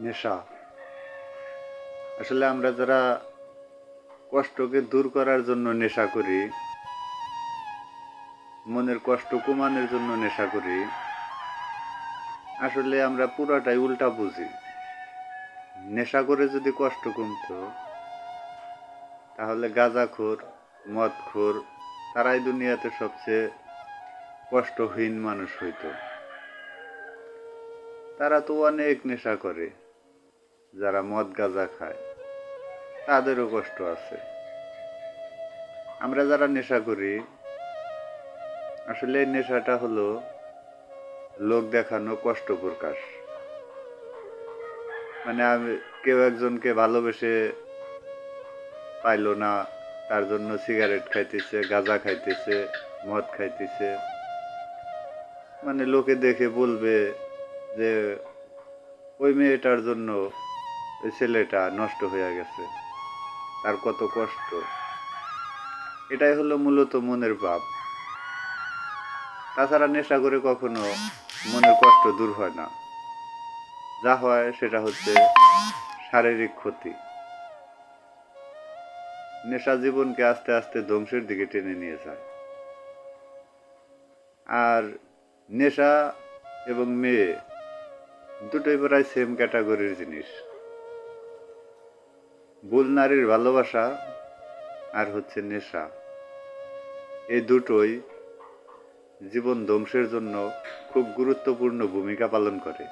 নেশা। আসলে আমরা যারা কষ্টকে দূর করার জন্য নেশা করি, মনের কষ্ট কমানোর জন্য নেশা করি, আসলে আমরা পুরাটাই উল্টা বুঝি। নেশা করে যদি কষ্ট কমতো, তাহলে গাঁজাখোর, মদখোর তারাই দুনিয়াতে সবচেয়ে কষ্টহীন মানুষ হইতো। তারা তো অনেক নেশা করে, যারা মদ গাঁজা খায় তাদেরও কষ্ট আছে। আমরা যারা নেশা করি, আসলে এই নেশাটা হলো লোক দেখানো কষ্ট প্রকাশ। মানে কেউ একজনকে ভালোবেসে পাইলো না, তার জন্য সিগারেট খাইতেছে, গাঁজা খাইতেছে, মদ খাইতেছে। মানে লোকে দেখে বলবে যে ওই মেয়েটার জন্য ওই ছেলেটা নষ্ট হয়ে গেছে, তার কত কষ্ট। এটাই হলো মূলত মনের ভাব। তাছাড়া নেশা করে কখনো মনের কষ্ট দূর হয় না। যা হয় সেটা হচ্ছে শারীরিক ক্ষতি। নেশা জীবনকে আস্তে আস্তে ধ্বংসের দিকে টেনে নিয়ে যায়। আর নেশা এবং মেয়ে দুটোই প্রায় সেম ক্যাটাগরির জিনিস। ভুল নারীর ভালোবাসা আর হচ্ছে নেশা, এই দুটোই জীবন ধ্বংসের জন্য খুব গুরুত্বপূর্ণ ভূমিকা পালন করে।